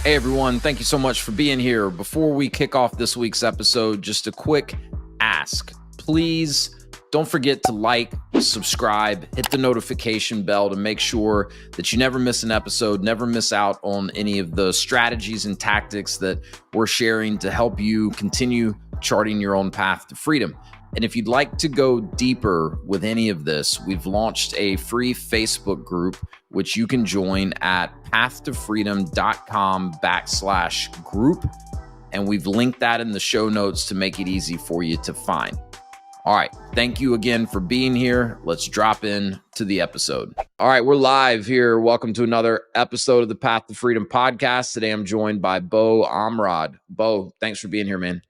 Hey everyone, thank you so much for being here. Before we kick off this week's episode, just a quick ask. Please don't forget to like, subscribe, hit the notification bell to make sure that you never miss an episode, never miss out on any of the strategies and tactics that we're sharing to help you continue charting your own path to freedom. And if you'd like to go deeper with any of this, we've launched a free Facebook group, which you can join at pathtofreedom.com/group. And we've linked that in the show notes to make it easy for you to find. All right. Thank you again for being here. Let's drop in to the episode. All right. We're live here. Welcome to another episode of the Path to Freedom podcast. Today, I'm joined by Beau Ormrod. Beau, thanks for being here, man.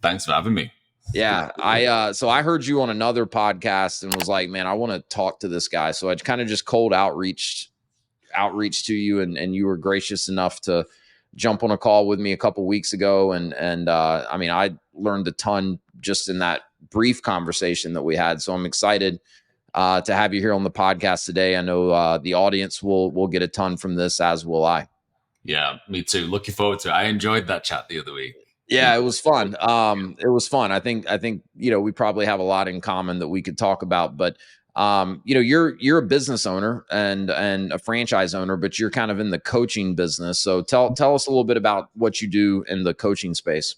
Thanks for having me. Yeah, I heard you on another podcast and was like, man, I want to talk to this guy. So I kind of just cold outreach to you, and you were gracious enough to jump on a call with me a couple weeks ago. And I mean, I learned a ton just in that brief conversation that we had. So I'm excited to have you here on the podcast today. I know the audience will get a ton from this, as will I. Yeah, me too. Looking forward to it. I enjoyed that chat the other week. Yeah, it was fun. It was fun. I think, we probably have a lot in common that we could talk about, but, you're a business owner and a franchise owner, but you're kind of in the coaching business. So tell us a little bit about what you do in the coaching space.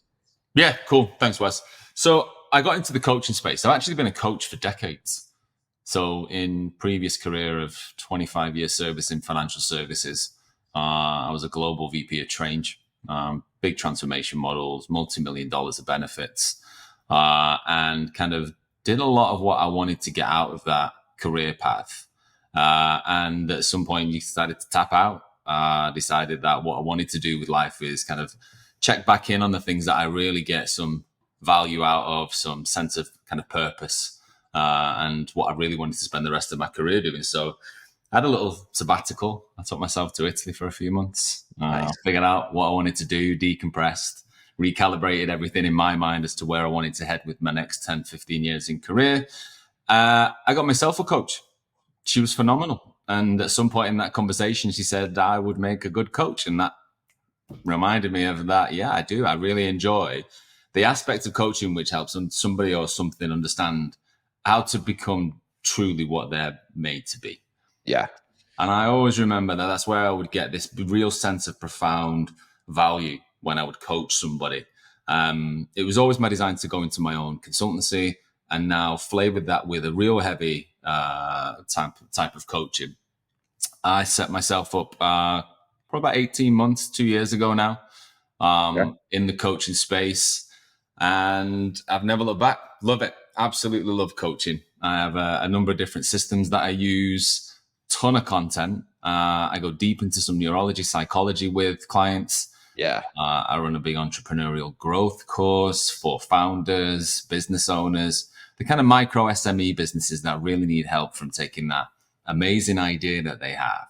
Yeah, cool. Thanks, Wes. So I got into the coaching space. I've actually been a coach for decades. So in previous career of 25 years service in financial services, I was a global VP of change. Big transformation models, multi-million dollars of benefits, and kind of did a lot of what I wanted to get out of that career path. And at some point, you decided to tap out. Decided that what I wanted to do with life is kind of check back in on the things that I really get some value out of, some sense of kind of purpose, and what I really wanted to spend the rest of my career doing. So I had a little sabbatical. I took myself to Italy for a few months, Nice. Figured out what I wanted to do, decompressed, recalibrated everything in my mind as to where I wanted to head with my next 10, 15 years in career. I got myself a coach. She was phenomenal. And at some point in that conversation, she said I would make a good coach. And that reminded me of that. Yeah, I do. I really enjoy the aspect of coaching which helps somebody or something understand how to become truly what they're made to be. Yeah. And I always remember that that's where I would get this real sense of profound value when I would coach somebody. It was always my design to go into my own consultancy, and now flavored that with a real heavy type of coaching. I set myself up probably about 18 months, 2 years ago now, in the coaching space, and I've never looked back. Love it. Absolutely love coaching. I have a number of different systems that I use. Ton of content. I go deep into some neurology, psychology with clients. Yeah. I run a big entrepreneurial growth course for founders, business owners, the kind of micro SME businesses that really need help from taking that amazing idea that they have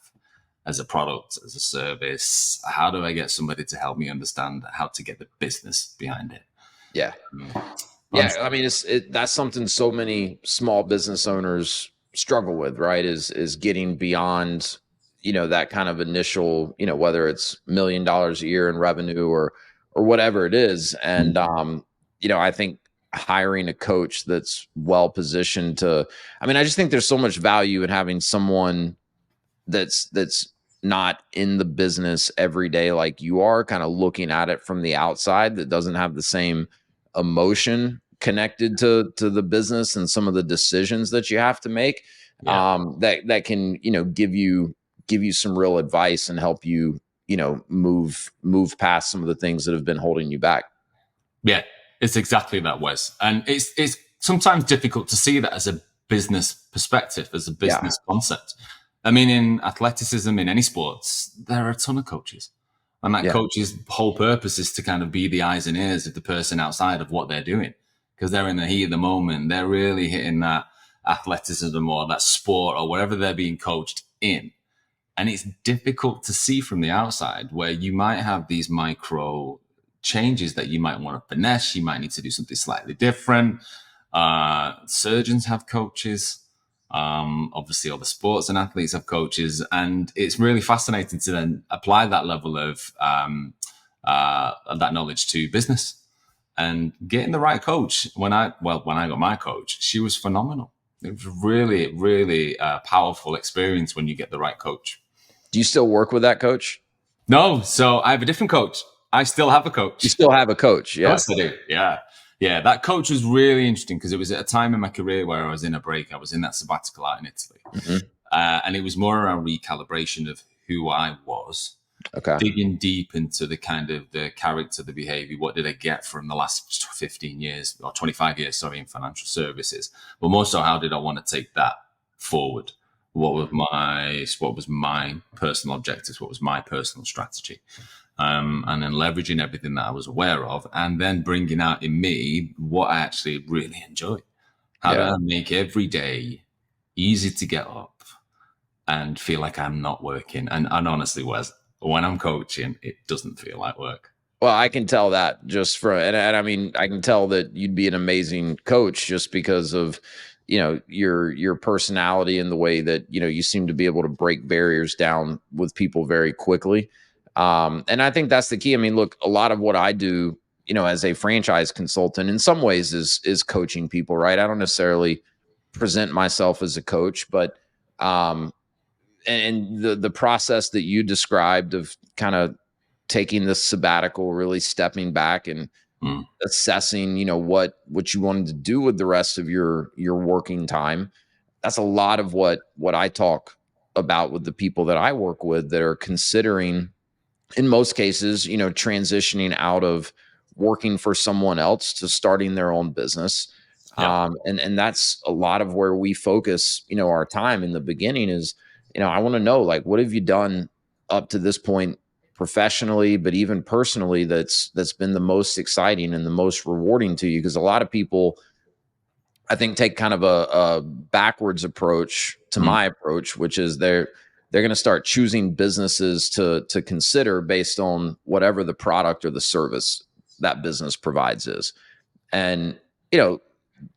as a product, as a service. How do I get somebody to help me understand how to get the business behind it? Yeah. Yeah. I mean, that's something so many small business owners struggle with, right? Is getting beyond, that kind of initial, whether it's $1 million a year in revenue or whatever it is. And, I think hiring a coach that's well positioned I just think there's so much value in having someone that's not in the business every day like you are, kind of looking at it from the outside, that doesn't have the same emotion connected to the business and some of the decisions that you have to make. That can, give you some real advice and help you, move past some of the things that have been holding you back. Yeah, it's exactly that, Wes. And it's sometimes difficult to see that as a business perspective, as a business concept. I mean, in athleticism, in any sports, there are a ton of coaches. And that coach's whole purpose is to kind of be the eyes and ears of the person outside of what they're doing, because they're in the heat of the moment. They're really hitting that athleticism or that sport or whatever they're being coached in. And it's difficult to see from the outside, where you might have these micro changes that you might want to finesse. You might need to do something slightly different. Surgeons have coaches. Obviously, all the sports and athletes have coaches, and it's really fascinating to then apply that level of that knowledge to business. And getting the right coach, when I got my coach, she was phenomenal. It was really, really powerful experience when you get the right coach. Do you still work with that coach? No, so I have a different coach. I still have a coach. You still have a coach, Of yeah. course I do. Yeah. Yeah. That coach was really interesting because it was at a time in my career where I was in a break. I was in that sabbatical out in Italy. Mm-hmm. And it was more around recalibration of who I was. Okay. Digging deep into the kind of the character, the behavior. What did I get from the last 15 years or 25 years, sorry, in financial services? But more so, how did I want to take that forward? What was my personal objectives? What was my personal strategy? And then leveraging everything that I was aware of, and then bringing out in me what I actually really enjoy. How do I make every day easy to get up and feel like I'm not working? And honestly, Wes, when I'm coaching, it doesn't feel like work. Well, I can tell that just from, and I mean, I can tell that you'd be an amazing coach just because of, your personality and the way that, you seem to be able to break barriers down with people very quickly. And I think that's the key. I mean, look, a lot of what I do, as a franchise consultant in some ways is coaching people, right? I don't necessarily present myself as a coach, but, and the process that you described of kind of taking this sabbatical, really stepping back and assessing, what you wanted to do with the rest of your working time. That's a lot of what I talk about with the people that I work with that are considering, in most cases, transitioning out of working for someone else to starting their own business. Yeah. And that's a lot of where we focus, our time in the beginning is, I want to know, like, what have you done up to this point professionally, but even personally, that's been the most exciting and the most rewarding to you? Because a lot of people, I think, take kind of a backwards approach to my approach, which is they're going to start choosing businesses to consider based on whatever the product or the service that business provides is. And,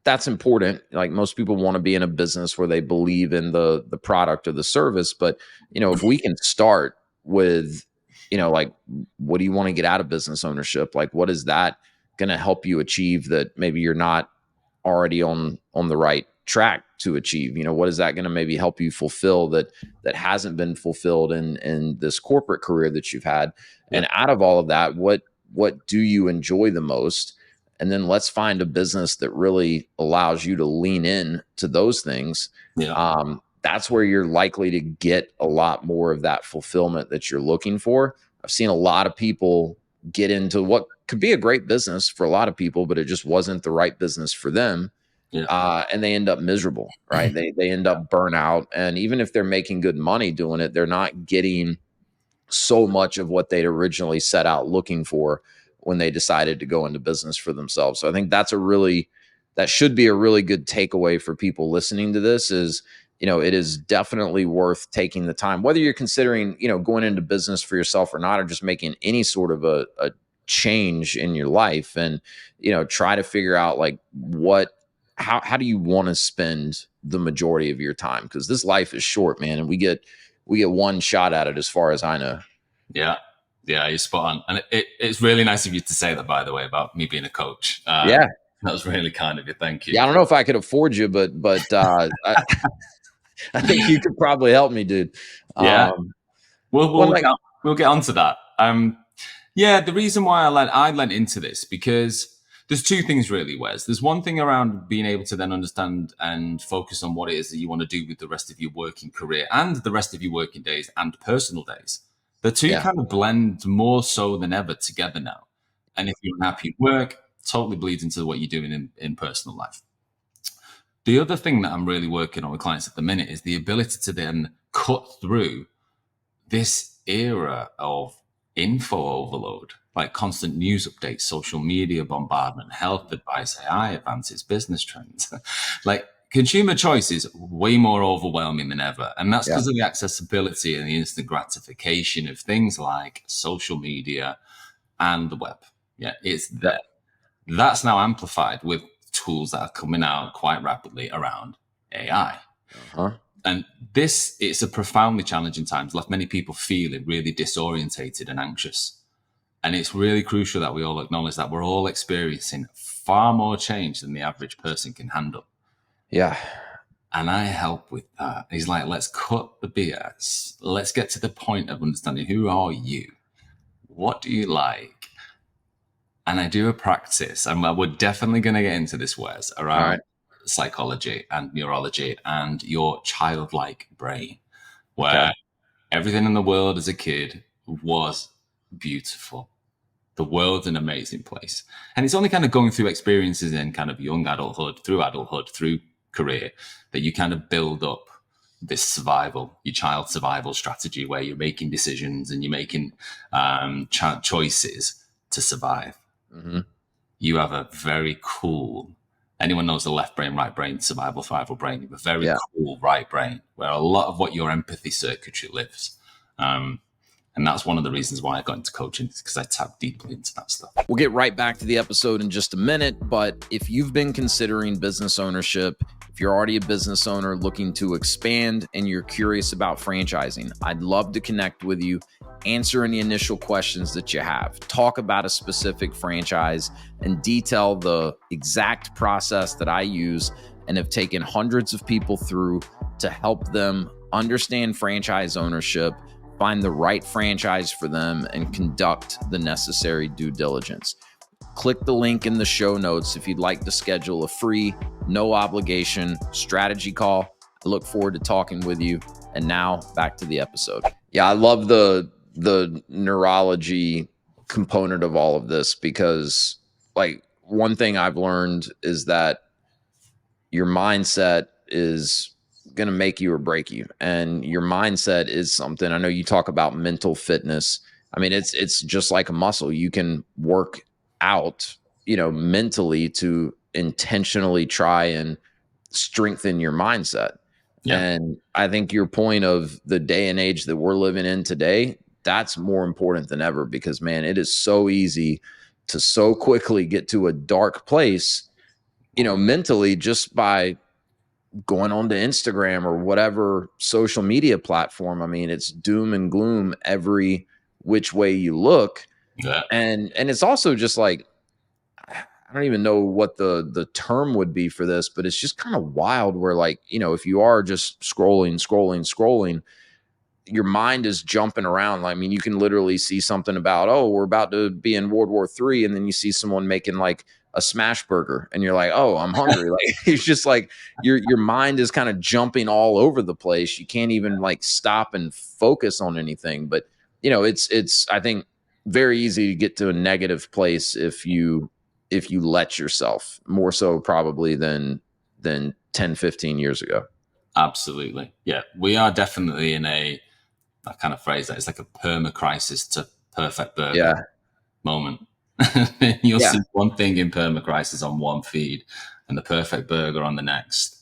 that's important. Like, most people want to be in a business where they believe in the product or the service. But, if we can start with, like, what do you want to get out of business ownership? Like, what is that going to help you achieve that maybe you're not already on the right track to achieve? What is that going to maybe help you fulfill that hasn't been fulfilled in this corporate career that you've had? And out of all of that, what do you enjoy the most? And then let's find a business that really allows you to lean in to those things. That's where you're likely to get a lot more of that fulfillment that you're looking for. I've seen a lot of people get into what could be a great business for a lot of people, but it just wasn't the right business for them. And they end up miserable, right? They end up burnt out. And even if they're making good money doing it, they're not getting so much of what they'd originally set out looking for when they decided to go into business for themselves. So I think that should be a really good takeaway for people listening to this is, it is definitely worth taking the time, whether you're considering, going into business for yourself or not, or just making any sort of a change in your life, and, try to figure out, like, how do you want to spend the majority of your time? Because this life is short, man. And we get one shot at it, as far as I know. Yeah, you're spot on. And it's really nice of you to say that, by the way, about me being a coach. Yeah. That was really kind of you. Thank you. Yeah, I don't know if I could afford you, but I think you could probably help me, dude. Yeah. We'll get onto that. The reason why I lent into this, because there's two things really, Wes. There's one thing around being able to then understand and focus on what it is that you want to do with the rest of your working career and the rest of your working days and personal days. The two kind of blend more so than ever together now. And if you're unhappy at work, totally bleeds into what you're doing in personal life. The other thing that I'm really working on with clients at the minute is the ability to then cut through this era of info overload, like constant news updates, social media bombardment, health advice, AI advances, business trends. Like, consumer choice is way more overwhelming than ever. And that's because of the accessibility and the instant gratification of things like social media and the web. Yeah, it's there. That's now amplified with tools that are coming out quite rapidly around AI. Uh-huh. And this, it's a profoundly challenging time. It's left many people feeling really disorientated and anxious. And it's really crucial that we all acknowledge that we're all experiencing far more change than the average person can handle. Yeah. And I help with that. He's like, let's cut the BS. Let's get to the point of understanding, who are you? What do you like? And I do a practice, and we're definitely going to get into this, Wes, around psychology and neurology and your childlike brain, where everything in the world as a kid was beautiful. The world's an amazing place. And it's only kind of going through experiences in kind of young adulthood, through career, that you kind of build up this survival, your child survival strategy, where you're making decisions and you're making choices to survive. Mm-hmm. You have a very cool, anyone knows the left brain, right brain, survival brain, you have a very cool right brain, where a lot of what your empathy circuitry lives. And that's one of the reasons why I got into coaching, because I tap deeply into that stuff. We'll get right back to the episode in just a minute, but if you've been considering business ownership, if you're already a business owner looking to expand and you're curious about franchising, I'd love to connect with you, answer any initial questions that you have, talk about a specific franchise, and detail the exact process that I use and have taken hundreds of people through to help them understand franchise ownership, find the right franchise for them, and conduct the necessary due diligence. Click the link in the show notes if you'd like to schedule a free, no obligation strategy call. I look forward to talking with you. And now back to the episode. Yeah, I love the neurology component of all of this, because like one thing I've learned is that your mindset is going to make you or break you. And your mindset is something, I know you talk about mental fitness. I mean, it's just like a muscle. You can work out, mentally to intentionally try and strengthen your mindset. Yeah. And I think your point of the day and age that we're living in today, that's more important than ever, because man, it is so easy to so quickly get to a dark place, mentally, just by going on to Instagram or whatever social media platform. I mean, it's doom and gloom every which way you look. Yeah. And it's also just like, I don't even know what the term would be for this, but it's just kind of wild where, like, if you are just scrolling, your mind is jumping around. I mean, you can literally see something about, oh, we're about to be in World War III. And then you see someone making like a smash burger and you're like, oh, I'm hungry. Like, it's just like your mind is kind of jumping all over the place. You can't even like stop and focus on anything. But, it's, I think, very easy to get to a negative place if you let yourself, more so probably than 10, 15 years ago. Absolutely. Yeah. We are definitely in a kind of phrase that it's like a perma crisis to perfect burger moment. You'll see one thing in perma crisis on one feed and the perfect burger on the next.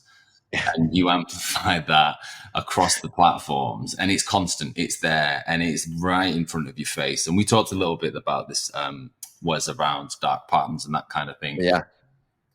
And you amplify that across the platforms, and it's constant, it's there, and it's right in front of your face. And we talked a little bit about this, was around dark patterns and that kind of thing. Yeah.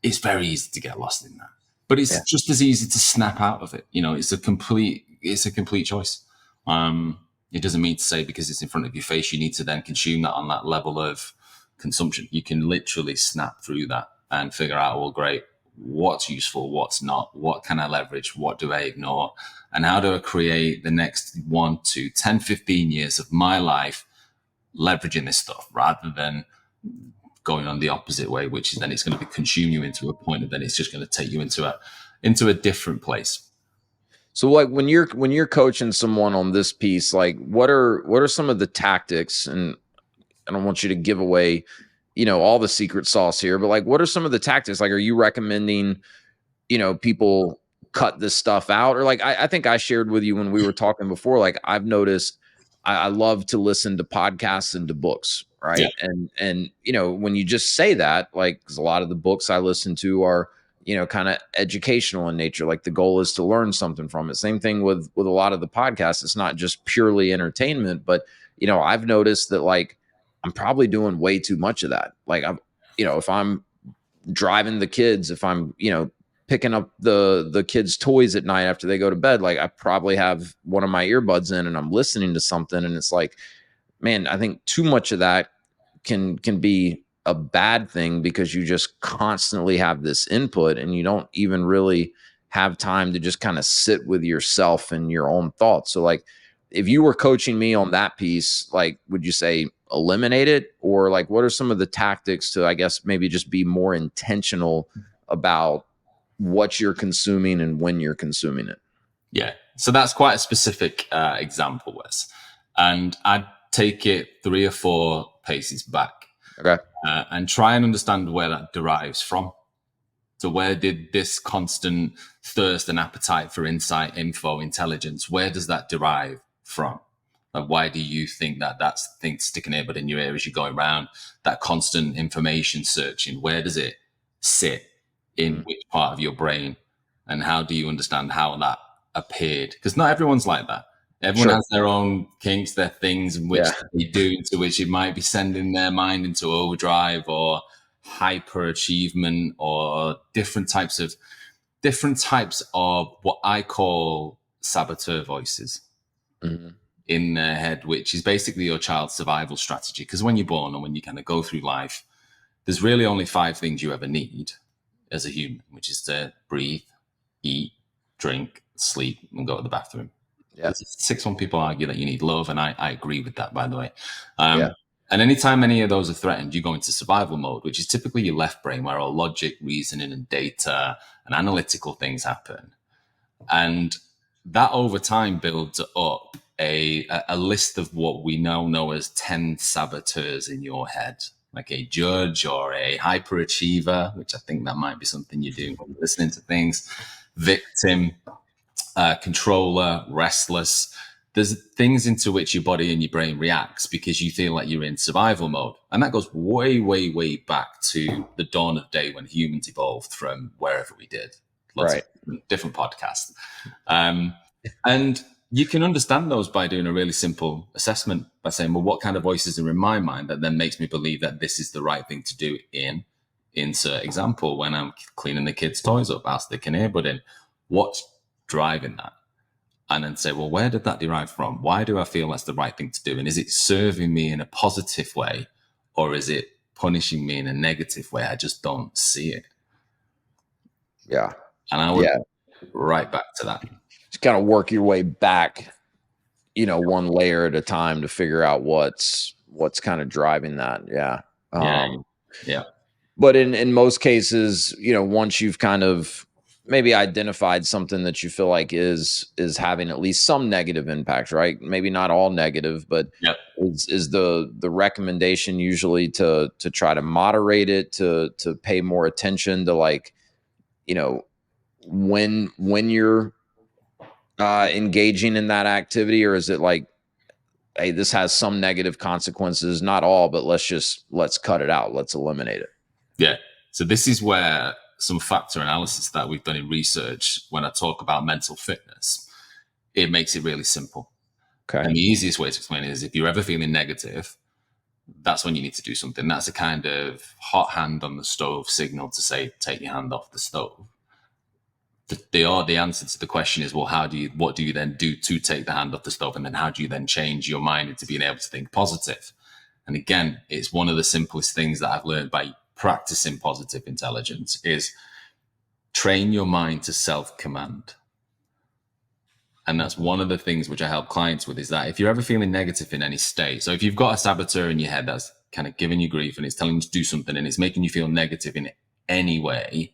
It's very easy to get lost in that, but it's just as easy to snap out of it. It's a complete choice. It doesn't mean to say because it's in front of your face, you need to then consume that on that level of consumption. You can literally snap through that and figure out, well, great, what's useful, what's not, what can I leverage, what do I ignore, and how do I create the next 1 to 10, 15 years of my life leveraging this stuff, rather than going on the opposite way, which is then it's going to consume you into a point, and then it's just going to take you into a different place. So like when you're coaching someone on this piece, like what are some of the tactics, and I don't want you to give away, all the secret sauce here, but like, what are some of the tactics? Like, are you recommending, people cut this stuff out? Or like, I think I shared with you when we were talking before, like I've noticed I love to listen to podcasts and to books. Right. Yeah. And, when you just say that, like, 'cause a lot of the books I listen to are, kind of educational in nature. Like the goal is to learn something from it. Same thing with a lot of the podcasts. It's not just purely entertainment, but, I've noticed that like, I'm probably doing way too much of that. Like if I'm driving the kids, if I'm, picking up the kids' toys at night after they go to bed, like I probably have one of my earbuds in and I'm listening to something, and it's like, man, I think too much of that can be a bad thing because you just constantly have this input and you don't even really have time to just kind of sit with yourself and your own thoughts. So like if you were coaching me on that piece, like would you say eliminate it, or like what are some of the tactics to, I guess, maybe just be more intentional about what you're consuming and when you're consuming it? Yeah. So that's quite a specific example, Wes. And I'd take it 3 or 4 paces back. Okay. And try and understand where that derives from. So where did this constant thirst and appetite for insight, info, intelligence, where does that derive from? Like, why do you think that that's the thing sticking earbud in your ear as you're going around? That constant information searching, where does it sit in which part of your brain? And how do you understand how that appeared? Because not everyone's like that. Everyone has their own kinks, their things in which they do, into which it might be sending their mind into overdrive or hyper achievement, or different types of what I call saboteur voices in their head, which is basically your child's survival strategy. Because when you're born and when you kind of go through life, there's really only 5 things you ever need as a human, which is to breathe, eat, drink, sleep, and go to the bathroom. Yeah. 6 one people argue that you need love, and I agree with that, by the way. And anytime any of those are threatened, you go into survival mode, which is typically your left brain, where all logic, reasoning, and data and analytical things happen. And that over time builds up a list of what we now know as 10 saboteurs in your head, like a judge or a hyperachiever, which I think that might be something you do when you're listening to things, victim, controller, restless. There's things into which your body and your brain reacts because you feel like you're in survival mode. And that goes way, way, way back to the dawn of day when humans evolved from wherever we did. Lots of different podcasts. And you can understand those by doing a really simple assessment by saying, well, what kind of voices are in my mind that then makes me believe that this is the right thing to do in insert example when I'm cleaning the kids' toys up, ask the earbud in, what's driving that? And then say, well, where did that derive from? Why do I feel that's the right thing to do? And is it serving me in a positive way, or is it punishing me in a negative way? I just don't see it. Yeah. And I would right back to that. Just kind of work your way back, one layer at a time to figure out what's kind of driving that. Yeah. Yeah. But in most cases, once you've kind of maybe identified something that you feel like is having at least some negative impact, right? Maybe not all negative, but is the recommendation usually to try to moderate it, to pay more attention to, like, when you're engaging in that activity, or is it like, hey, this has some negative consequences, not all, but let's cut it out, let's eliminate it? Yeah. So this is where some factor analysis that we've done in research, when I talk about mental fitness, it makes it really simple. Okay. And the easiest way to explain it is, if you're ever feeling negative, that's when you need to do something. That's a kind of hot hand on the stove signal to say, take your hand off the stove. The answer to the question is, well, what do you then do to take the hand off the stove? And then how do you then change your mind into being able to think positive? And again, it's one of the simplest things that I've learned by practicing positive intelligence is train your mind to self-command. And that's one of the things which I help clients with, is that if you're ever feeling negative in any state, so if you've got a saboteur in your head that's kind of giving you grief and it's telling you to do something and it's making you feel negative in any way,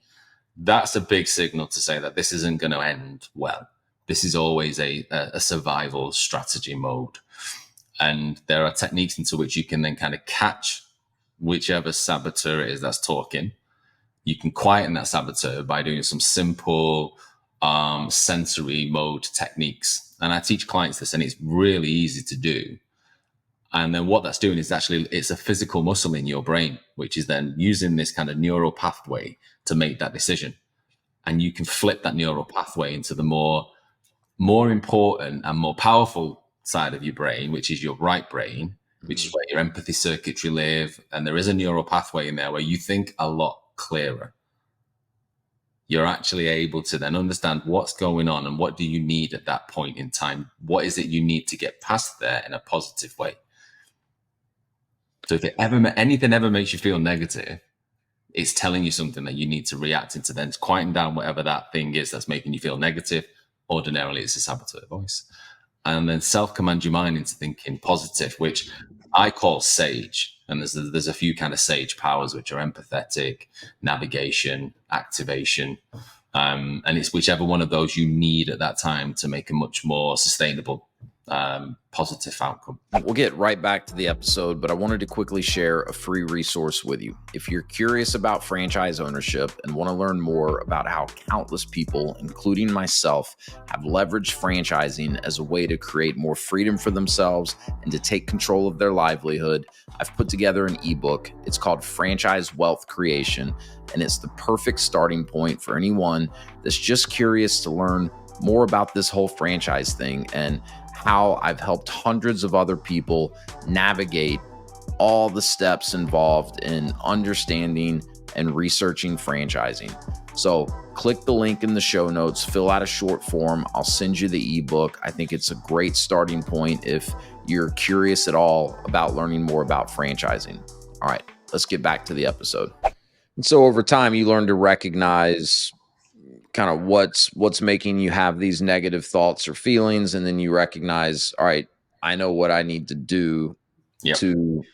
that's a big signal to say that this isn't going to end well. This is always a survival strategy mode. And there are techniques into which you can then kind of catch whichever saboteur it is that's talking. You can quieten that saboteur by doing some simple sensory mode techniques. And I teach clients this, and it's really easy to do. And then what that's doing is actually, it's a physical muscle in your brain, which is then using this kind of neural pathway to make that decision. And you can flip that neural pathway into the more important and more powerful side of your brain, which is your right brain, which is where your empathy circuitry live. And there is a neural pathway in there where you think a lot clearer. you're actually able to then understand what's going on and what do you need at that point in time. What is it you need to get past there in a positive way? So if anything ever makes you feel negative, it's telling you something that you need to react into, then quieten down whatever that thing is that's making you feel negative. Ordinarily, it's a saboteur voice. And then self-command your mind into thinking positive, which I call sage. And there's a few kind of sage powers, which are empathetic, navigation, activation. And it's whichever one of those you need at that time to make a much more sustainable, positive outcome. We'll get right back to the episode, but I wanted to quickly share a free resource with you. If you're curious about franchise ownership and want to learn more about how countless people, including myself, have leveraged franchising as a way to create more freedom for themselves and to take control of their livelihood, I've put together an ebook. It's called Franchise Wealth Creation, and it's the perfect starting point for anyone that's just curious to learn more about this whole franchise thing and how I've helped hundreds of other people navigate all the steps involved in understanding and researching franchising. So click the link in the show notes, fill out a short form. I'll send you the ebook. I think it's a great starting point if you're curious at all about learning more about franchising. All right, let's get back to the episode. And so over time, you learn to recognize kind of what's making you have these negative thoughts or feelings. And then you recognize, all right, I know what I need to do to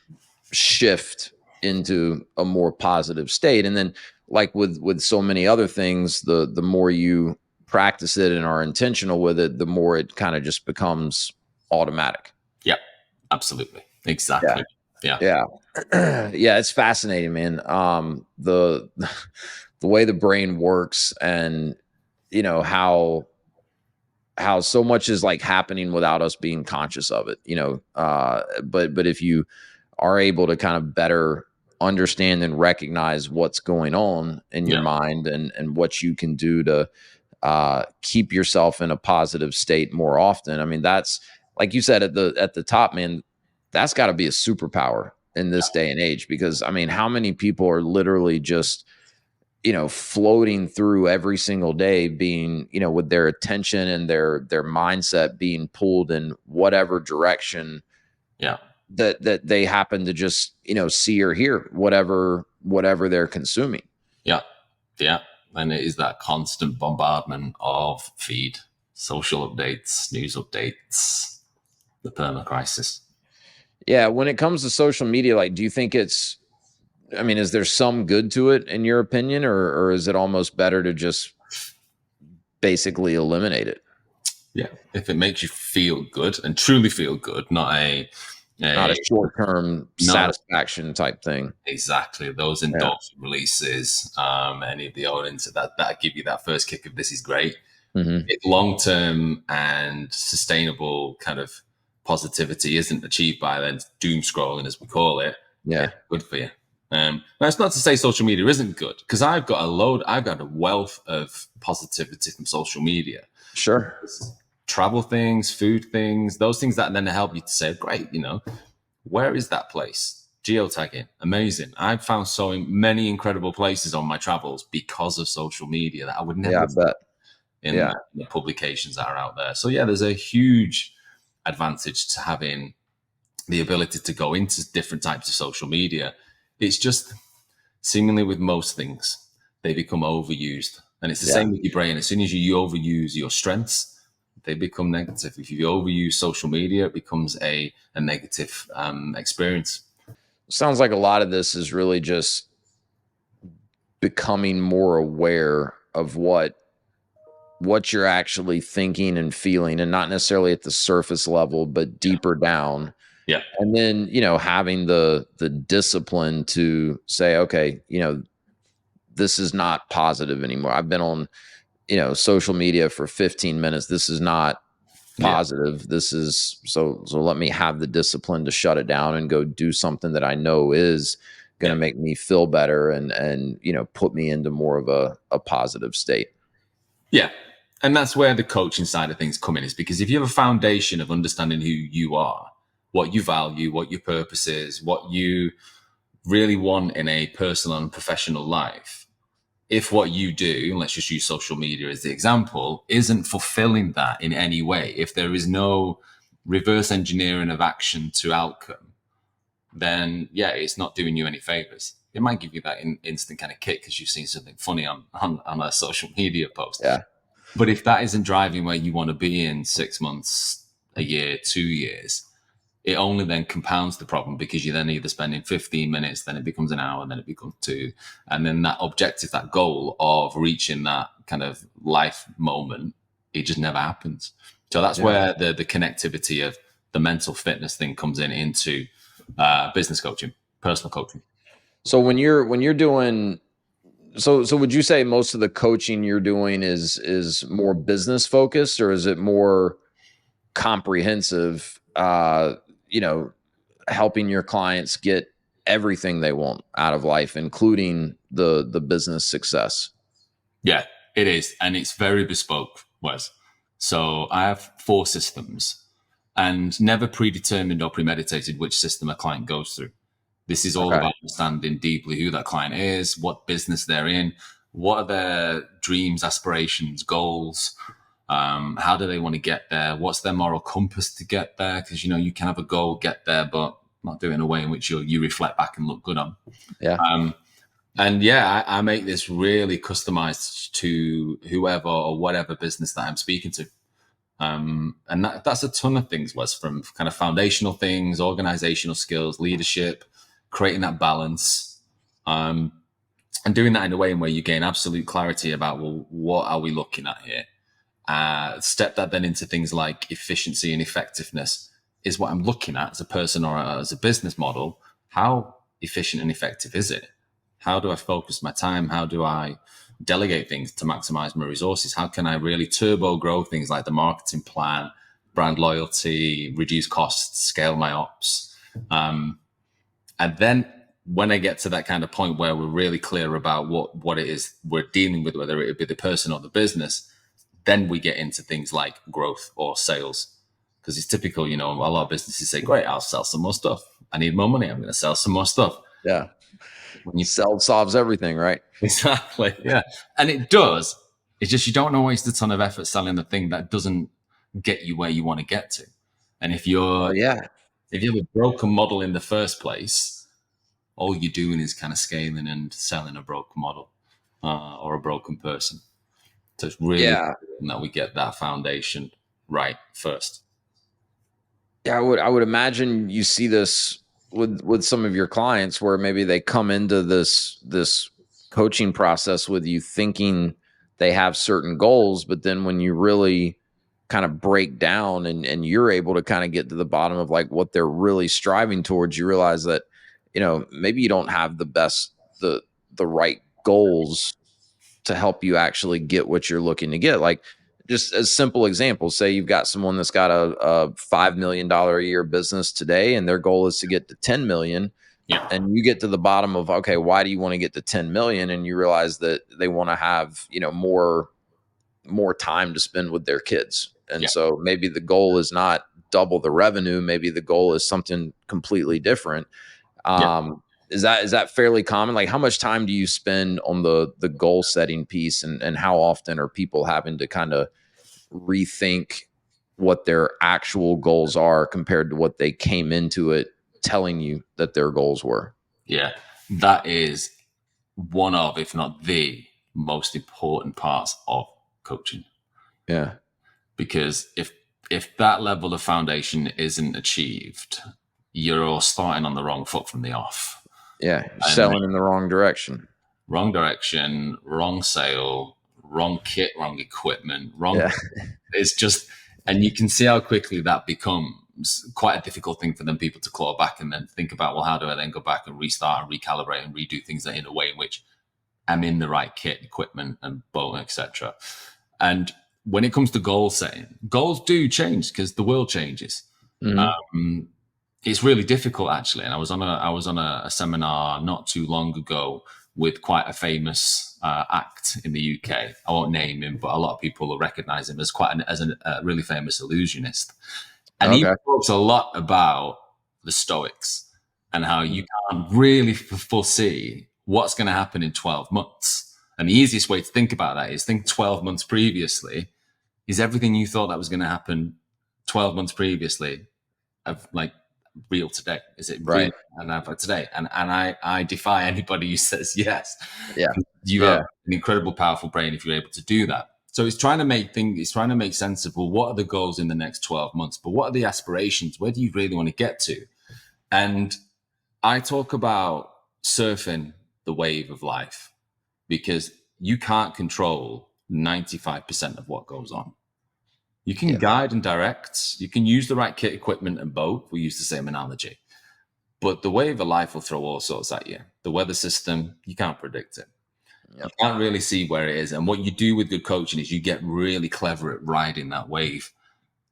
shift into a more positive state. And then like with so many other things, the more you practice it and are intentional with it, the more it kind of just becomes automatic. Yeah, absolutely. Exactly. Yeah. Yeah. It's fascinating, man. The way the brain works and, you know, how so much is like happening without us being conscious of it, you know, but if you are able to kind of better understand and recognize what's going on in your mind and what you can do to keep yourself in a positive state more often. I mean, that's like you said at the top, man, that's got to be a superpower in this day and age, because I mean, how many people are literally just, you know, floating through every single day being, you know, with their attention and their mindset being pulled in whatever direction that they happen to just, you know, see or hear, whatever they're consuming. Yeah. And it is that constant bombardment of feed, social updates, news updates, the perma crisis. Yeah. When it comes to social media, like, do you think is there some good to it in your opinion, or is it almost better to just basically eliminate it? Yeah. If it makes you feel good and truly feel good, not a short-term satisfaction type thing. Exactly. Those endorphin releases, any of the audience that give you that first kick of this is great. Mm-hmm. If long-term and sustainable kind of positivity isn't achieved by then doom scrolling, as we call it, it's good for you. That's not to say social media isn't good, because I've got a wealth of positivity from social media. Sure. Travel things, food things, those things that then help you to say, great, you know, where is that place? Geotagging, amazing. I've found so many incredible places on my travels because of social media that I would never bet in the publications that are out there. So there's a huge advantage to having the ability to go into different types of social media. It's just seemingly with most things, they become overused. And it's the same with your brain. As soon as you overuse your strengths, they become negative. If you overuse social media, it becomes a negative experience. Sounds like a lot of this is really just becoming more aware of what you're actually thinking and feeling, and not necessarily at the surface level, but deeper down. Yeah. And then, you know, having the discipline to say, okay, you know, this is not positive anymore. I've been on, you know, social media for 15 minutes. This is not positive. This is so let me have the discipline to shut it down and go do something that I know is going to make me feel better and, you know, put me into more of a positive state. Yeah. And that's where the coaching side of things come in, is because if you have a foundation of understanding who you are, what you value, what your purpose is, what you really want in a personal and professional life, if what you do, and let's just use social media as the example, isn't fulfilling that in any way, if there is no reverse engineering of action to outcome, then yeah, it's not doing you any favors. It might give you that instant kind of kick because you've seen something funny on a social media post. Yeah. But if that isn't driving where you want to be in 6 months, a year, 2 years, it only then compounds the problem because you're then either spending 15 minutes, then it becomes an hour, and then it becomes 2. And then that objective, that goal of reaching that kind of life moment, it just never happens. So that's where the connectivity of the mental fitness thing comes into business coaching, personal coaching. So when you're doing, so would you say most of the coaching you're doing is more business focused, or is it more comprehensive, helping your clients get everything they want out of life, including the business success? Yeah, it is. And it's very bespoke, Wes. So I have 4 systems, and never predetermined or premeditated which system a client goes through. This is all about understanding deeply who that client is, what business they're in, what are their dreams, aspirations, goals, how do they want to get there, what's their moral compass to get there, because you can have a goal, get there, but not do it in a way in which you reflect back and look good on. Yeah. And yeah, I make this really customized to whoever or whatever business that I'm speaking to. And that's a ton of things, Wes, from kind of foundational things, organizational skills, leadership, creating that balance, and doing that in a way in where you gain absolute clarity about, well, what are we looking at here? Step that then into things like efficiency and effectiveness. Is what I'm looking at as a person or as a business model, how efficient and effective is it? How do I focus my time? How do I delegate things to maximize my resources? How can I really turbo grow things like the marketing plan, brand loyalty, reduce costs, scale my ops? And then when I get to that kind of point where we're really clear about what it is we're dealing with, whether it be the person or the business, then we get into things like growth or sales. Because it's typical, a lot of businesses say, great, I'll sell some more stuff. I need more money. I'm going to sell some more stuff. Yeah. When you sell solves everything, right? Exactly. Yeah. And it does. It's just you don't want to waste a ton of effort selling the thing that doesn't get you where you want to get to. And if you have a broken model in the first place, all you're doing is kind of scaling and selling a broken model or a broken person. So it's really important that we get that foundation right first. Yeah, I would imagine you see this with some of your clients where maybe they come into this coaching process with you thinking they have certain goals, but then when you really kind of break down and you're able to kind of get to the bottom of like what they're really striving towards, you realize that, maybe you don't have the right goals to help you actually get what you're looking to get. Like, just as simple examples, say you've got someone that's got a $5 million a year business today, and their goal is to get to 10 million. Yeah. And you get to the bottom of, okay, why do you want to get to 10 million? And you realize that they want to have, more time to spend with their kids. And so maybe the goal is not double the revenue. Maybe the goal is something completely different. Is that fairly common? Like, how much time do you spend on the goal setting piece, and how often are people having to kind of rethink what their actual goals are compared to what they came into it telling you that their goals were? Yeah, that is one of, if not the most important parts of coaching. Yeah. Because if that level of foundation isn't achieved, you're starting on the wrong foot from the off. Yeah, you're selling in the wrong direction. Wrong direction, wrong sale, wrong kit, wrong equipment, wrong. Yeah. It's just, and you can see how quickly that becomes quite a difficult thing for them people to claw back and then think about, well, how do I then go back and restart and recalibrate and redo things in a way in which I'm in the right kit, equipment, and boat, etc. And when it comes to goal setting, goals do change because the world changes. Mm-hmm. It's really difficult, actually. And I was on a seminar not too long ago with quite a famous act in the UK. I won't name him, but a lot of people will recognize him as a really famous illusionist. And he talks a lot about the Stoics and how you can't really foresee what's going to happen in 12 months. And the easiest way to think about that is think 12 months previously. Is everything you thought that was going to happen 12 months previously of like real today? Is it real Right. today? And I defy anybody who says yes. Yeah. You have Yeah. an incredible, powerful brain if you're able to do that. So it's trying to make things, it's trying to make sense of, well, what are the goals in the next 12 months? But what are the aspirations? Where do you really want to get to? And I talk about surfing the wave of life because you can't control 95% of what goes on. You can guide and direct. You can use the right kit, equipment, and boat. We use the same analogy. But the wave of life will throw all sorts at you. The weather system, you can't predict it. You can't really see where it is. And what you do with good coaching is you get really clever at riding that wave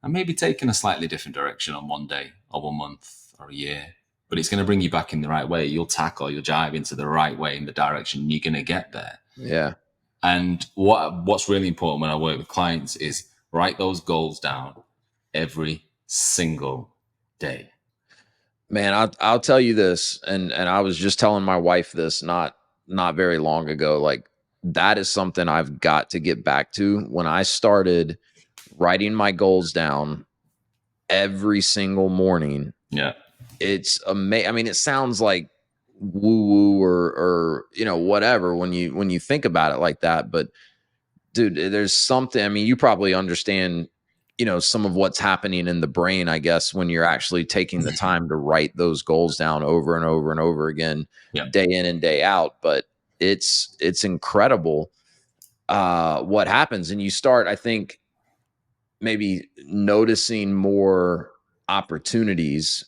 and maybe taking a slightly different direction on one day or 1 month or a year. But it's going to bring you back in the right way. You'll tackle, you'll jive into the right way in the direction you're going to get there. Yeah. And what's really important when I work with clients is write those goals down every single day. Man, I'll tell you this, and I was just telling my wife this not very long ago. Like, that is something I've got to get back to. When I started writing my goals down every single morning, it's amazing. I mean, it sounds like woo woo or whatever when you think about it like that, but dude, there's something. I mean, you probably understand some of what's happening in the brain, I guess, when you're actually taking the time to write those goals down over and over and over again, day in and day out. But it's incredible what happens. And you start, I think, maybe noticing more opportunities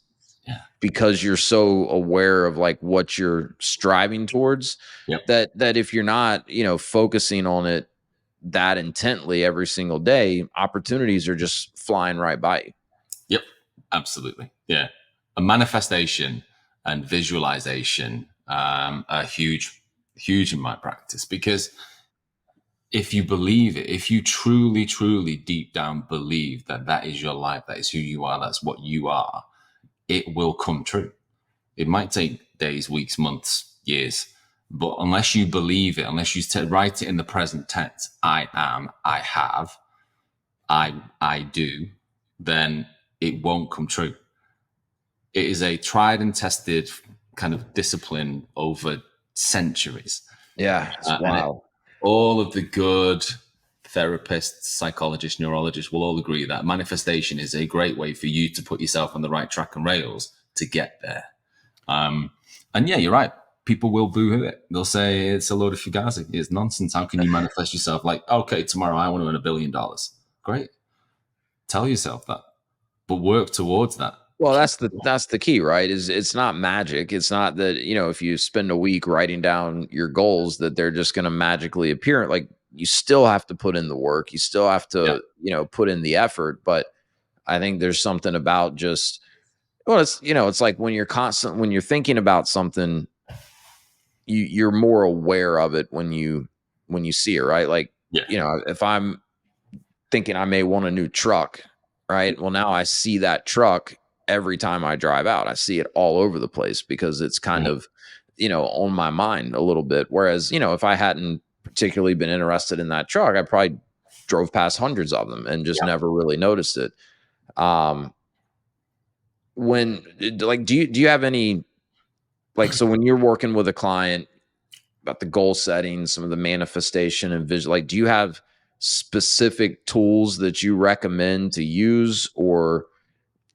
because you're so aware of like what you're striving towards, that if you're not, focusing on it that intently every single day, opportunities are just flying right by you. Yep, absolutely. Yeah. A manifestation and visualization are huge in my practice, because if you believe it, if you truly, truly deep down believe that that is your life, that is who you are, that's what you are, it will come true. It might take days, weeks, months, years, but unless you believe it, unless you write it in the present tense, I am, I have, I do, then it won't come true. It is a tried and tested kind of discipline over centuries. Yeah, it's wild. All of the good therapists, psychologists, neurologists will all agree that manifestation is a great way for you to put yourself on the right track and rails to get there. And yeah, you're right. People will boo-hoo it. They'll say it's a load of fugazi. It's nonsense. How can you manifest yourself like, okay, tomorrow I want to win $1 billion. Great. Tell yourself that, but work towards that. Well, that's the key, right? Is it's not magic. It's not that, if you spend a week writing down your goals that they're just going to magically appear. Like, you still have to put in the work. You still have to, put in the effort. But I think there's something about just, well, it's like when you're thinking about something, you're more aware of it when you see it, right? Like, if I'm thinking I may want a new truck, right? Well, now I see that truck every time I drive out. I see it all over the place because it's kind of, on my mind a little bit. Whereas, if I hadn't particularly been interested in that truck, I probably drove past hundreds of them and just never really noticed it. When like, do you have any, like, so when you're working with a client about the goal setting, some of the manifestation and vision, like, do you have specific tools that you recommend to use, or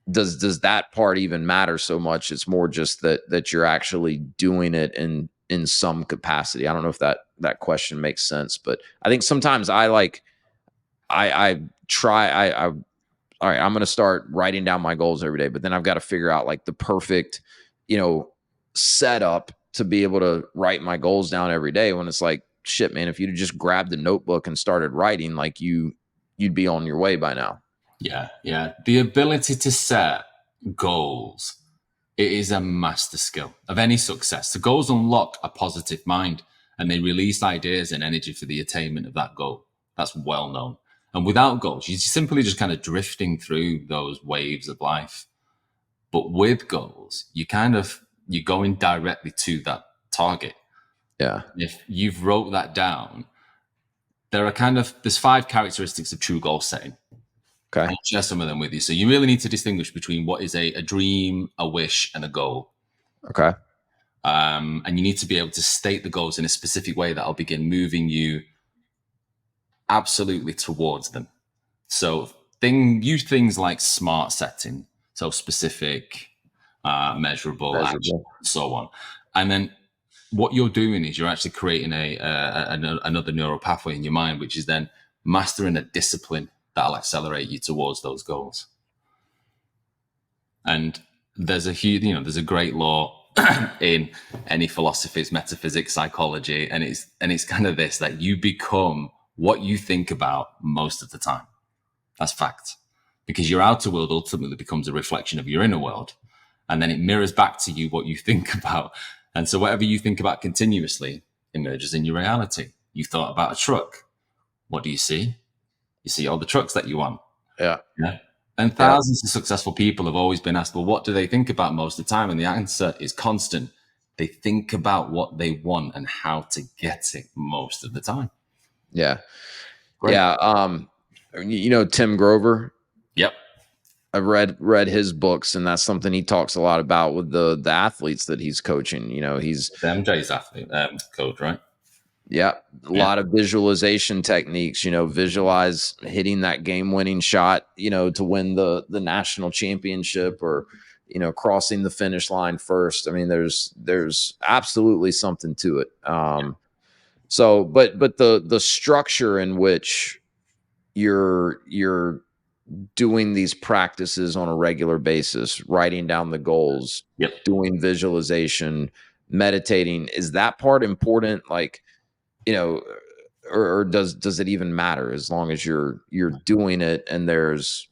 does that part even matter so much? It's more just that you're actually doing it in some capacity. I don't know if that question makes sense, but I think sometimes I try, all right, I'm going to start writing down my goals every day, but then I've got to figure out like the perfect, setup to be able to write my goals down every day, when it's like, shit, man, if you'd just grabbed a notebook and started writing, like you'd be on your way by now. Yeah. The ability to set goals, it is a master skill of any success. The goals unlock a positive mind and they release ideas and energy for the attainment of that goal. That's well known. And without goals, you're simply just kind of drifting through those waves of life. But with goals, you're going directly to that target. Yeah. If you've wrote that down, there's 5 characteristics of true goal setting. Okay. I'll share some of them with you. So you really need to distinguish between what is a dream, a wish, and a goal. Okay. And you need to be able to state the goals in a specific way that'll begin moving you absolutely towards them. So use things like SMART setting, so specific, measurable, action, so on. And then what you're doing is you're actually creating another neural pathway in your mind, which is then mastering a discipline that'll accelerate you towards those goals. And there's a great law in any philosophies, metaphysics, psychology, and it's kind of this, that you become what you think about most of the time. That's fact. Because your outer world ultimately becomes a reflection of your inner world. And then it mirrors back to you what you think about. And so whatever you think about continuously emerges in your reality. You thought about a truck. What do you see? You see all the trucks that you want. Yeah. And thousands of successful people have always been asked, well, what do they think about most of the time? And the answer is constant. They think about what they want and how to get it most of the time. Yeah. Great. Yeah. Tim Grover. Yep. I've read his books, and that's something he talks a lot about with the athletes that he's coaching. He's MJ's athlete coach, right? Yeah. A lot of visualization techniques, visualize hitting that game-winning shot, to win the national championship, or, crossing the finish line first. I mean, there's absolutely something to it. So, but the structure in which you're doing these practices on a regular basis, writing down the goals, doing visualization, meditating, is that part important? Like, or does it even matter, as long as you're doing it and there's,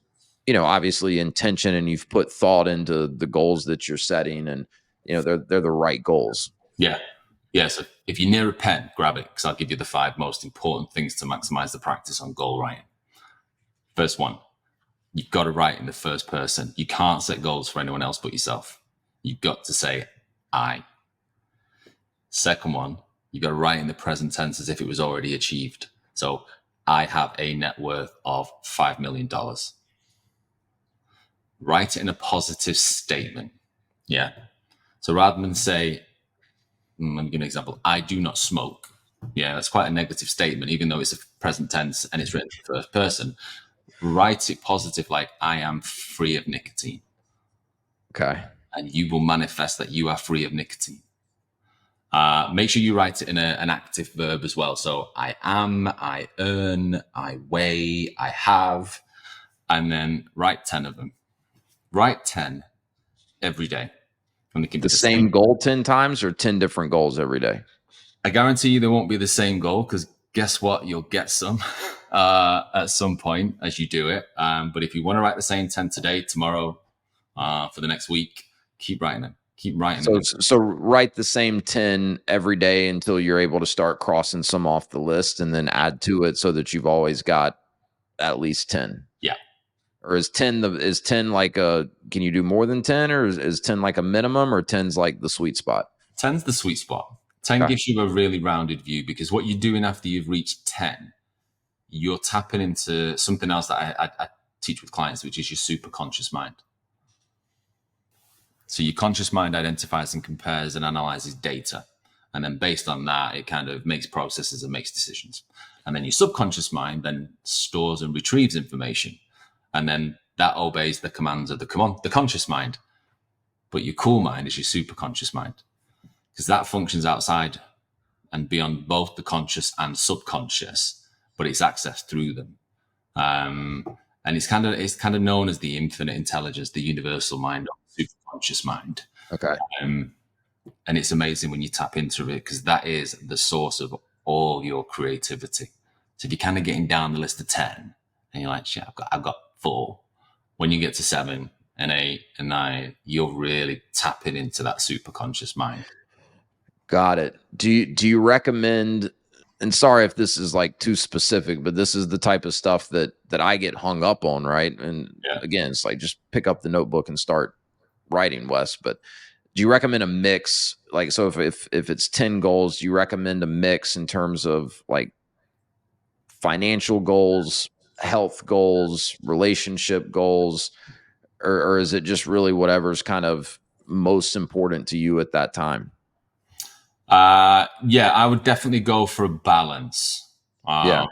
obviously intention, and you've put thought into the goals that you're setting, and, they're the right goals. Yeah. Yeah. So if you're near a pen, grab it, because I'll give you the 5 most important things to maximize the practice on goal writing. First one, you've got to write in the first person. You can't set goals for anyone else but yourself. You've got to say I. Second one, you got to write in the present tense as if it was already achieved. So I have a net worth of $5 million. Write it in a positive statement. Yeah. So rather than say, let me give you an example, I do not smoke. Yeah, that's quite a negative statement, even though it's a present tense and it's written in the first person. Write it positive, like I am free of nicotine. Okay. And you will manifest that you are free of nicotine. Make sure you write it in an active verb as well. So I am, I earn, I weigh, I have, and then write 10 of them. Write 10 every day. And they can be the same goal 10 times, or 10 different goals every day? I guarantee you they won't be the same goal, because guess what? You'll get some at some point as you do it. But if you want to write the same 10 today, tomorrow, for the next week, keep writing them. Keep writing them. So write the same 10 every day until you're able to start crossing some off the list, and then add to it so that you've always got at least 10. Yeah. Or is 10 like can you do more than 10, or is 10 like a minimum, or 10's like the sweet spot? 10's the sweet spot. 10 gives you a really rounded view, because what you're doing after you've reached 10, you're tapping into something else that I teach with clients, which is your super conscious mind. So your conscious mind identifies and compares and analyzes data. And then based on that, it kind of makes processes and makes decisions. And then your subconscious mind then stores and retrieves information. And then that obeys the commands of the conscious mind. But your cool mind is your super conscious mind, because that functions outside and beyond both the conscious and subconscious, but it's accessed through them. And it's kind of known as the infinite intelligence, the universal mind, or super conscious mind. Okay. And it's amazing when you tap into it, because that is the source of all your creativity. So if you're kind of getting down the list of 10 and you're like, shit, I've got 4. When you get to 7 and 8 and 9, you're really tapping into that super conscious mind. Got it. Do you recommend, and sorry if this is like too specific, but this is the type of stuff that I get hung up on, right? And again, it's like, just pick up the notebook and start writing, Wes. But do you recommend a mix? Like, so if it's 10 goals, do you recommend a mix in terms of like financial goals, health goals, relationship goals, or is it just really whatever's kind of most important to you at that time? Yeah, I would definitely go for a balance. Yeah.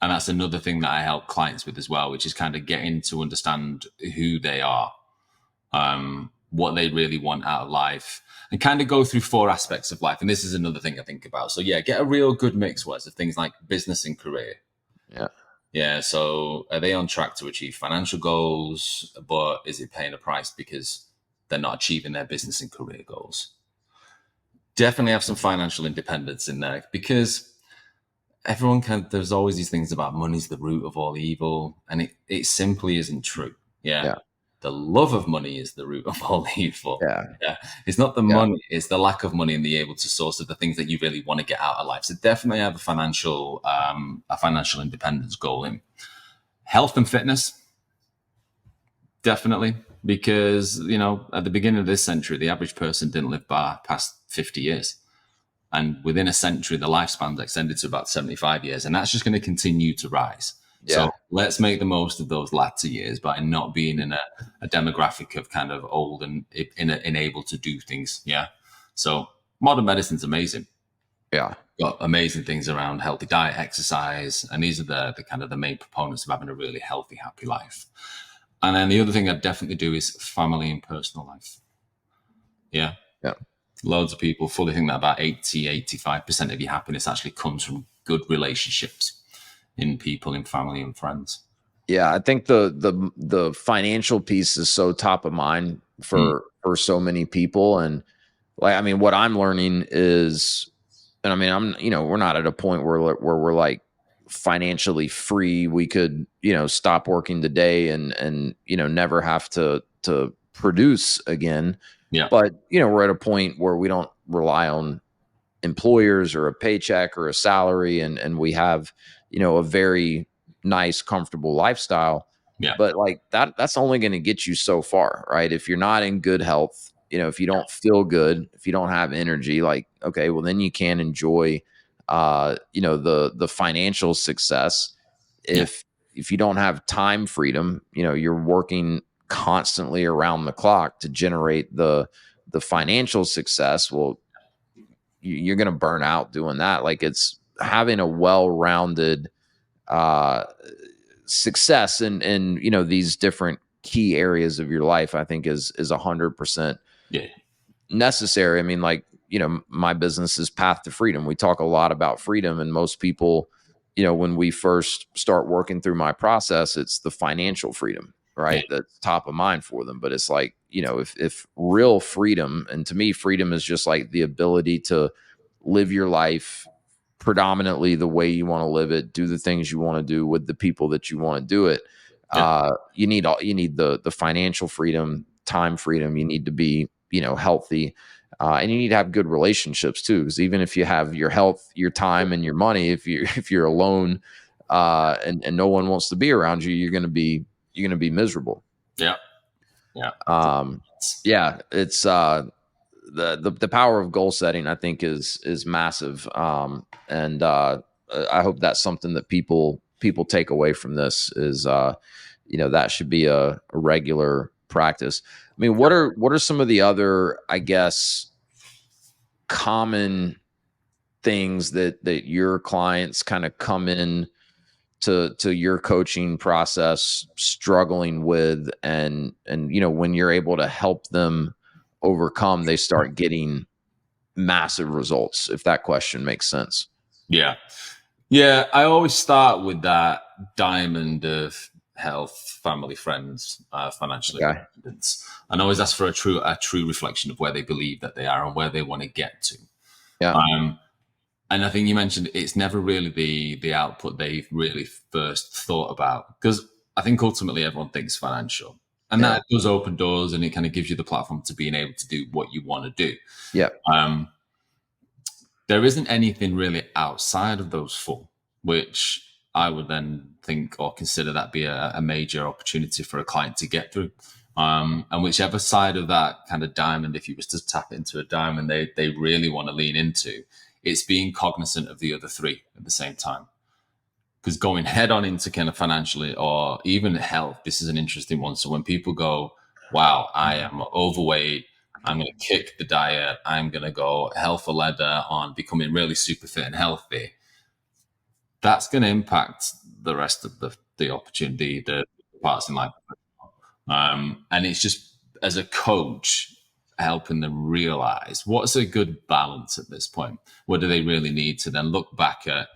And that's another thing that I help clients with as well, which is kind of getting to understand who they are, what they really want out of life, and kind of go through four aspects of life. And this is another thing I think about. So yeah, get a real good mix, Wes, of things like business and career. Yeah. Yeah. So are they on track to achieve financial goals, but is it paying a price because they're not achieving their business and career goals? Definitely have some financial independence in there, because everyone can, there's always these things about money's the root of all evil, and it simply isn't true. Yeah. Yeah. The love of money is the root of all evil. Yeah. Yeah. It's not the Yeah. money, it's the lack of money and the able to source of the things that you really want to get out of life. So definitely have a financial independence goal in health and fitness. Definitely. Because, at the beginning of this century, the average person didn't live past 50 years. And within a century, the lifespan's extended to about 75 years. And that's just going to continue to rise. Yeah. So let's make the most of those latter years by not being in a demographic of kind of old and unable to do things. Yeah. So modern medicine's amazing. Yeah. Got amazing things around healthy diet, exercise. And these are the kind of the main proponents of having a really healthy, happy life. And then the other thing I'd definitely do is family and personal life. Yeah. Yeah. Loads of people fully think that about 85% of your happiness actually comes from good relationships in people, in family and friends. Yeah, I think the financial piece is so top of mind for so many people. And like, I mean, what I'm learning is, and I mean, we're not at a point where we're like financially free. We could, stop working today and never have to produce again. Yeah. But, we're at a point where we don't rely on employers or a paycheck or a salary, and we have, a very nice, comfortable lifestyle. Yeah. But like that's only going to get you so far, right? If you're not in good health, if you don't feel good, if you don't have energy, like, okay, well then you can enjoy, the financial success. If you don't have time freedom, you're working constantly around the clock to generate the financial success. Well, you're going to burn out doing that. Like, it's having a well-rounded success in these different key areas of your life, I think is 100% necessary. I mean, like, my business is Path to Freedom. We talk a lot about freedom, and most people, when we first start working through my process, it's the financial freedom, right? That's top of mind for them. But it's like, if real freedom, and to me, freedom is just like the ability to live your life predominantly the way you want to live it, do the things you want to do with the people that you want to do it. You need the financial freedom, time freedom. You need to be, healthy. And you need to have good relationships too. Because even if you have your health, your time, and your money, if you're alone, and no one wants to be around you, you're gonna be miserable. Yeah. It's the power of goal setting, I think, is massive. And I hope that's something that people take away from this is, that should be a regular practice. I mean, what are some of the other, I guess, common things that your clients kind of come in to your coaching process struggling with, and when you're able to help them overcome, they start getting massive results, if that question makes sense? Yeah, I always start with that diamond of health, family, friends, financial independence, and always ask for a true reflection of where they believe that they are and where they want to get to. And I think you mentioned it's never really the output they've really first thought about, because I think ultimately everyone thinks financial, and that does open doors, and it kind of gives you the platform to being able to do what you want to do. There isn't anything really outside of those four, which I would then think or consider that be a major opportunity for a client to get through. And whichever side of that kind of diamond, if you was to tap into a diamond, they really want to lean into, it's being cognizant of the other three at the same time. Because going head on into kind of financially or even health, this is an interesting one. So when people go, wow, I am overweight, I'm going to kick the diet, I'm going to go hell for leather on becoming really super fit and healthy, that's going to impact the rest of the opportunity, the parts in life. And it's just as a coach, helping them realize what's a good balance at this point. What do they really need to then look back at?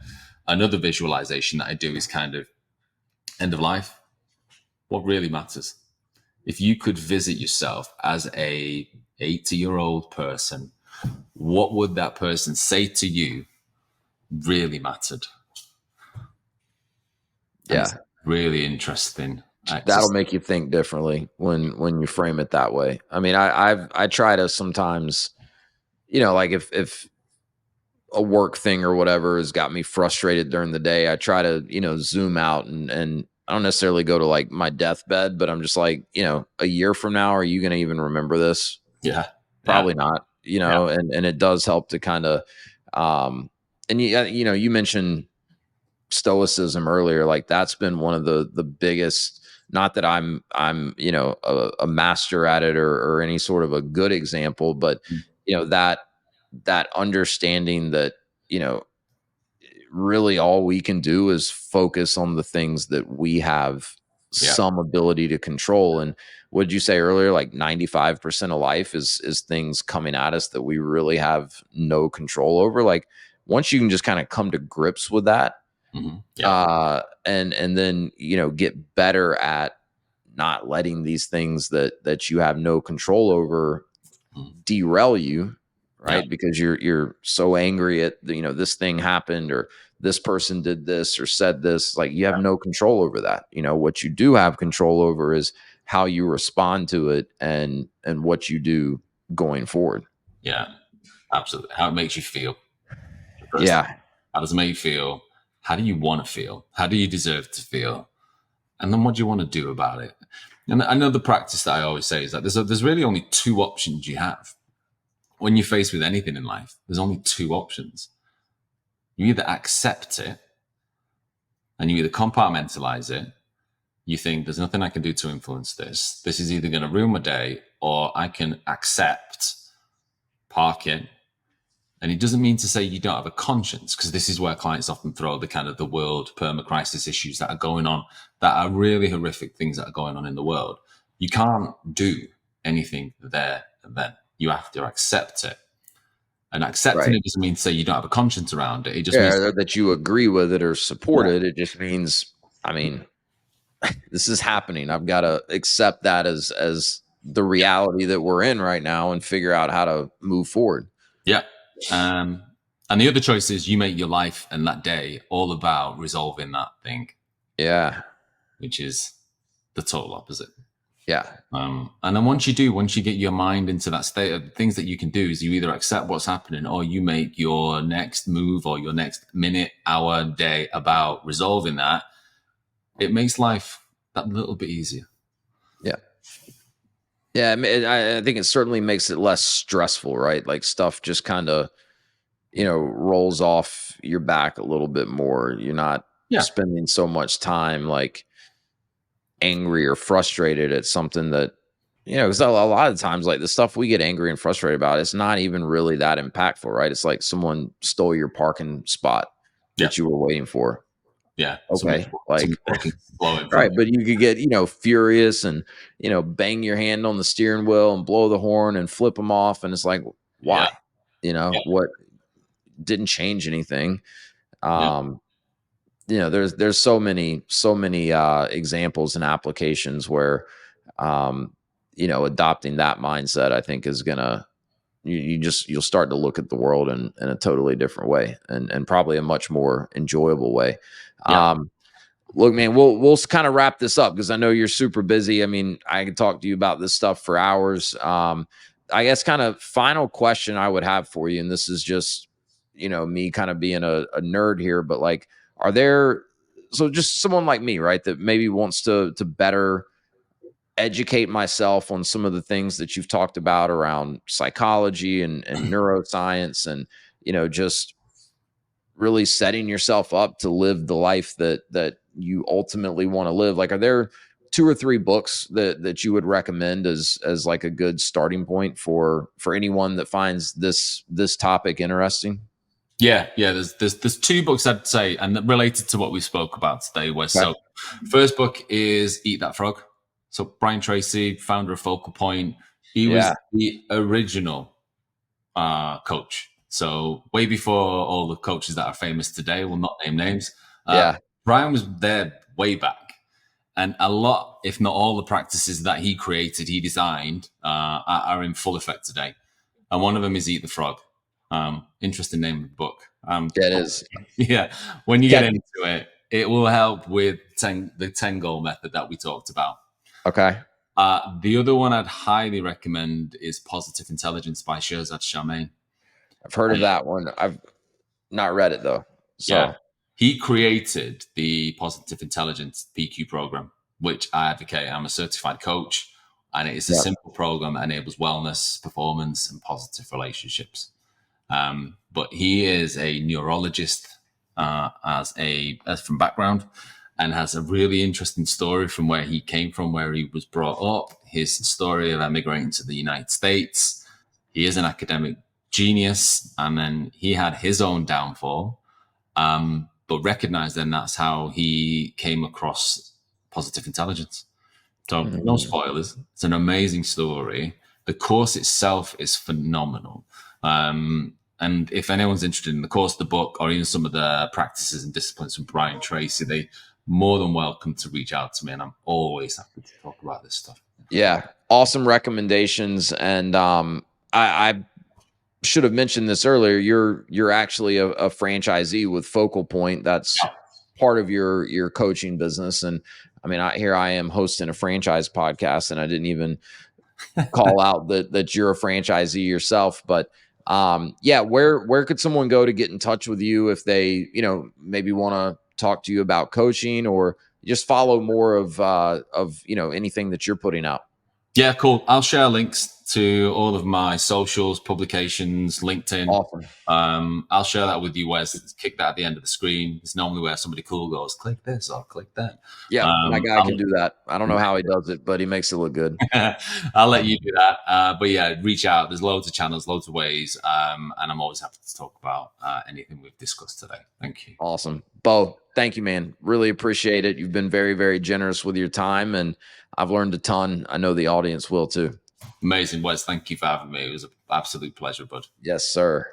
Another visualization that I do is kind of end of life. What really matters? If you could visit yourself as a 80-year-old person, what would that person say to you really mattered? And Yeah. it's really interesting. That'll make you think differently when you frame it that way. I mean, I try to sometimes, like if a work thing or whatever has got me frustrated during the day, I try to, zoom out and I don't necessarily go to like my deathbed, but I'm just like, a year from now, are you going to even remember this? Yeah. Probably not, Yeah. and it does help to kind of, and you mentioned stoicism earlier. Like that's been one of the biggest, not that I'm a master at it or any sort of a good example, but that understanding that you know really all we can do is focus on the things that we have Yeah. some ability to control. And what did you say earlier, like 95% of life is things coming at us that we really have no control over. Like once you can just kind of come to grips with that, Mm-hmm. Yeah. and then get better at not letting these things that you have no control over derail you, Yeah. right? Because you're so angry at this thing happened or this person did this or said this. Like you have no control over that. What you do have control over is how you respond to it and what you do going forward. Yeah. Absolutely. How it makes you feel. First, Yeah. how does it make you feel? How do you want to feel? How do you deserve to feel? And then what do you want to do about it? And another practice that I always say is that there's really only two options you have when you're faced with anything in life. There's only two options. You either accept it and you either compartmentalize it. You think there's nothing I can do to influence this. This is either going to ruin my day, or I can accept, park it. And it doesn't mean to say you don't have a conscience, because this is where clients often throw the kind of the world perma-crisis issues that are going on, that are really horrific things that are going on in the world. You can't do anything there and then. You have to accept it. And accepting it doesn't mean to say you don't have a conscience around it. It just means that you agree with it or support yeah. it. It just means, I mean, this is happening. I've got to accept that as the reality that we're in right now and figure out how to move forward. Yeah. And the other choice is you make your life and that day all about resolving that thing. Yeah. Which is the total opposite. Yeah. And then once you get your mind into that state of things that you can do is you either accept what's happening or you make your next move or your next minute, hour, day about resolving that. It makes life that little bit easier. Yeah. Yeah. I think it certainly makes it less stressful, right? Like stuff just kind of, rolls off your back a little bit more. You're not spending so much time like angry or frustrated at something that, because a lot of times, like the stuff we get angry and frustrated about, it's not even really that impactful, right? It's like someone stole your parking spot that you were waiting for. Yeah. Okay. Like, blowing right. But you could get, furious and, bang your hand on the steering wheel and blow the horn and flip them off. And it's like, why? What didn't change anything. There's so many examples and applications where, adopting that mindset, I think is gonna, you'll start to look at the world in a totally different way and probably a much more enjoyable way. Look, man, we'll kind of wrap this up because I know you're super busy. I mean, I can talk to you about this stuff for hours. I guess kind of final question I would have for you, and this is just, me kind of being a nerd here, but like, are there, so just someone like me, right, that maybe wants to better educate myself on some of the things that you've talked about around psychology and neuroscience, and just really setting yourself up to live the life that you ultimately want to live. Like, are there 2 or 3 books that you would recommend as like a good starting point for anyone that finds this topic interesting? Yeah. There's 2 books I'd say, and related to what we spoke about today. Was Okay. so first book is Eat That Frog. So Brian Tracy, founder of Focal Point, he was Yeah. the original coach. So way before all the coaches that are famous today, will not name names. Yeah. Brian was there way back, and a lot, if not all, the practices that he created, he designed, are in full effect today. And one of them is Eat the Frog. Interesting name of the book. It is. Yeah, when you get Catchy. into it, it will help with the 10 goal method that we talked about. Okay. The other one I'd highly recommend is Positive Intelligence by Shirzad Chamine. I've heard of that one. I've not read it though. So Yeah. He created the Positive Intelligence PQ program, which I advocate. I'm a certified coach, and it's a simple program that enables wellness, performance, and positive relationships. But he is a neurologist as from background, and has a really interesting story from where he came from, where he was brought up, his story of emigrating to the United States. He is an academic genius, and then he had his own downfall, but recognized then that's how he came across positive intelligence. So no spoilers. It's an amazing story. The course itself is phenomenal. And if anyone's interested in the course, the book, or even some of the practices and disciplines from Brian Tracy, they more than welcome to reach out to me, and I'm always happy to talk about this stuff. Yeah, awesome recommendations. And I should have mentioned this earlier. You're actually a franchisee with Focal Point. That's part of your coaching business. And I mean, here I am hosting a franchise podcast, and I didn't even call out that you're a franchisee yourself. But yeah, where could someone go to get in touch with you if they maybe want to talk to you about coaching, or just follow more of anything that you're putting out? Yeah, cool. I'll share links to all of my socials, publications, LinkedIn. Awesome. I'll share that with you, Wes. Kick that at the end of the screen. It's normally where somebody cool goes, click this or click that. Yeah, my guy can do that. I don't know how he does it, but he makes it look good. I'll let you do that. But yeah, reach out. There's loads of channels, loads of ways. And I'm always happy to talk about anything we've discussed today. Thank you. Awesome. Beau, thank you, man. Really appreciate it. You've been very, very generous with your time, and I've learned a ton. I know the audience will too. Amazing, Wes. Thank you for having me. It was an absolute pleasure, bud. Yes, sir.